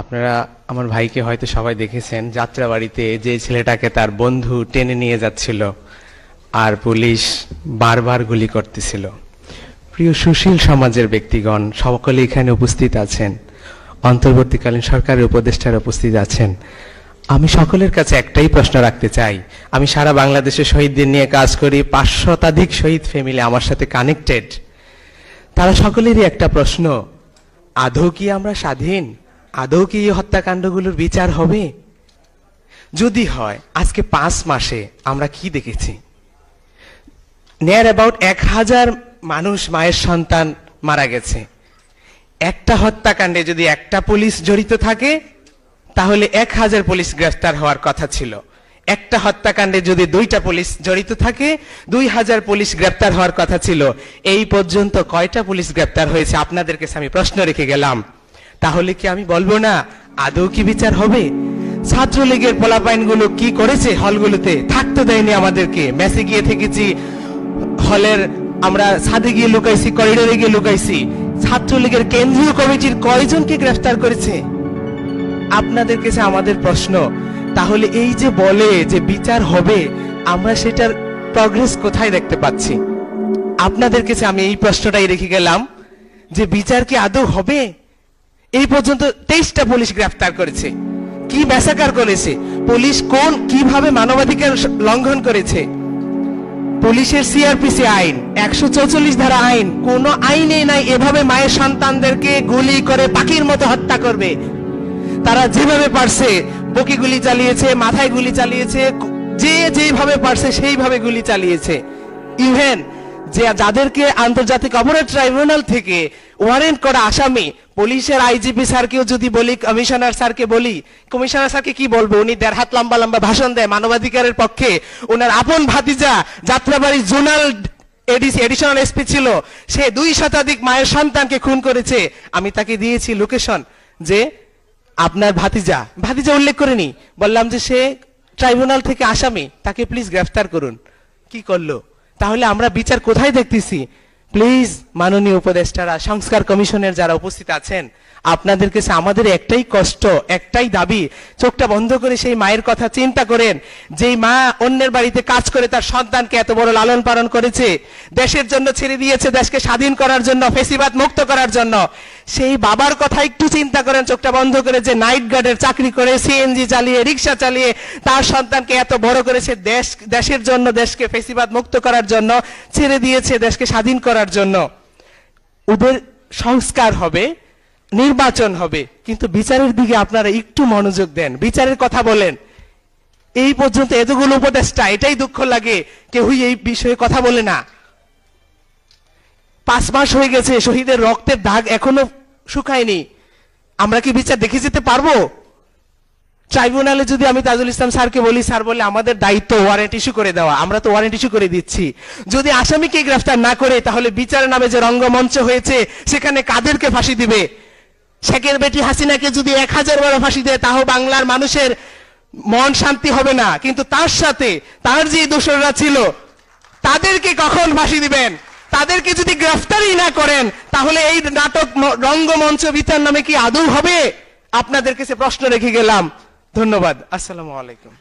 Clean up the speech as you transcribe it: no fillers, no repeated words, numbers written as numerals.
আপনারা আমার ভাইকে হয়তো সবাই দেখেছেন, যাত্রাবাড়িতে যে ছেলেটাকে তার বন্ধু টেনে নিয়ে যাচ্ছিল আর পুলিশ বারবার গুলি করতেছিল। প্রিয় সুশীল সমাজের ব্যক্তিগণ সকলে এখানে উপস্থিত আছেন, অন্তর্বর্তীকালীন সরকারের উপদেষ্টারা উপস্থিত আছেন। আমি সকলের কাছে একটাই প্রশ্ন রাখতে চাই। আমি সারা বাংলাদেশে শহীদদের নিয়ে কাজ করি, 500 শতাধিক শহীদ ফ্যামিলি আমার সাথে কানেক্টেড। তারা সকলেরই একটা প্রশ্ন, আদৌ কি আমরা স্বাধীন? আদৌ কি এই হত্যাকাণ্ডগুলোর বিচার হবে? যদি হয়, আজকে 5 মাসে আমরা কি দেখেছি? নিয়ার অ্যাবাউট 1000 মানুষ, মায়ের সন্তান মারা গেছে। একটা হত্যাকাণ্ডে যদি একটা পুলিশ জড়িত থাকে তাহলে 1000 পুলিশ গ্রেফতার হওয়ার কথা ছিল। একটা হত্যাকাণ্ডে যদি 2টা পুলিশ জড়িত থাকে 2000 পুলিশ গ্রেফতার হওয়ার কথা ছিল। এই পর্যন্ত কয়টা পুলিশ গ্রেফতার হয়েছে? আপনাদের কাছে আমি প্রশ্ন রেখে গেলাম। তাহলে কি আমি বলবো না আদৌ কি বিচার হবে? ছাত্রলীগের পোলাপাইনগুলো কি করেছে? হলগুলোতে থাকতে দেয়নি আমাদেরকে। মেসে গিয়ে থেকেছি, হলের আমরা ছাদে গিয়ে লুকাইছি, করিডোরে গিয়ে লুকাইছি। ছাত্রলীগের কেন্দ্রীয় কমিটির কয়জনকে গ্রেফতার করেছে? আপনাদের কাছে আমাদের প্রশ্ন, তাহলে এই যে বলে যে বিচার হবে, আমরা সেটার প্রগ্রেস কোথায় দেখতে পাচ্ছি? আপনাদের কাছে আমি এই প্রশ্নটাই রেখে গেলাম যে বিচার কি আদৌ হবে? এই পর্যন্ত 23টা পুলিশ গ্রেফতার করেছে। কি ম্যাসাকার করেছে পুলিশ? কিভাবে মানবাধিকার লঙ্ঘন করেছে? পুলিশের সিআরপিসি আইন, 144 ধারা আইন, কোন আইনে নাই এভাবে মায়ের সন্তানদেরকে গুলি করে পাখির মতো হত্যা করবে। তারা যেভাবে পারছে বুকে গুলি চালিয়েছে, মাথায় গুলি চালিয়েছে, যে যেভাবে পারছে সেইভাবে গুলি চালিয়েছে। ইভেন যে যাদেরকে আন্তর্জাতিক অপরাধ ট্রাইব্যুনাল থেকে ওয়ারেন্ট করা আসামি, পুলিশের আইজিপি স্যারকেও যদি বলি, কমিশনার স্যারকে বলি, কমিশনার স্যারকে কি বলবো? উনি 1.5 হাত লম্বা লম্বা ভাষণ দেয় মানবাধিকারের পক্ষে। ওনার আপন ভাতিজা যাত্রাবাড়ি জোনাল এডিশনাল এসপি ছিল, সে 2 শতাধিক মায়ের সন্তানকে খুন করেছে। আমি তাকে দিয়েছি লোকেশন, যে আপনার ভাতিজা উল্লেখ করেনি, বললাম যে সে ট্রাইব্যুনাল থেকে আসামি, তাকে প্লিজ গ্রেফতার করুন। কি করলো? তাহলে আমরা বিচার কোথায় দেখতেছি? প্লিজ মাননীয় উপদেষ্টারা, সংস্কার কমিশনের যারা উপস্থিত আছেন, আপনাদের কাছে আমাদের একটাই কষ্ট, একটাই দাবি, চোখটা বন্ধ করে সেই মায়ের কথা চিন্তা করেন, যেই মা অন্যের বাড়িতে কাজ করে তার সন্তানকে এত বড় লালন পালন করেছে, দেশের জন্য ছেড়ে দিয়েছে, দেশকে স্বাধীন করার জন্য, ফেসিবাদ মুক্ত করার জন্য। সেই বাবার কথা একটু চিন্তা করেন, চোখটা বন্ধ করে, যে নাইট গার্ডের চাকরি করে, সিএনজি চালিয়ে, রিক্সা চালিয়ে তার সন্তানকে এত বড় করেছে, দেশের জন্য, দেশকে ফেসিবাদ মুক্ত করার জন্য ছেড়ে দিয়েছে, দেশকে স্বাধীন করার জন্য। ওদের সংস্কার হবে, নির্বাচন হবে, কিন্তু বিচারের দিকে আপনারা একটু মনোযোগ দেন, বিচারের কথা বলেন। এই পর্যন্ত এতগুলো উপদেষ্টা, এটাই দুঃখ লাগে, কেউই এই বিষয়ে কথা বলে না। 5 মাস হয়ে গেছে, শহীদের রক্তের দাগ এখনো শুকায়নি। আমরা কি বিচার দেখে যেতে পারবো? ট্রাইব্যুনালে যদি আমি তাজুল ইসলাম স্যারকে বলি, স্যার বলে আমাদের দায়িত্ব ওয়ারেন্ট ইস্যু করে দেওয়া, আমরা তো ওয়ারেন্ট ইস্যু করে দিচ্ছি। যদি আসামিকে গ্রেফতার না করে, তাহলে বিচারের নামে যে রঙ্গমঞ্চ হয়েছে সেখানে কাদেরকে ফাঁসি দিবে? শেখের বেটি হাসিনাকে যদি 1000 বার ফাঁসি দেয়, তাও বাংলার মানুষের মন শান্তি হবে না। কিন্তু তার সাথে তার যে দোষররা ছিল তাদেরকে কখন ফাঁসি দিবেন? তাদেরকে যদি গ্রেফতারই না করেন, তাহলে এই নাটক রঙ্গমঞ্চ বিচার নামে কি আদৌ হবে? আপনাদের কাছে প্রশ্ন রেখে গেলাম। ধন্যবাদ। আসসালামু আলাইকুম।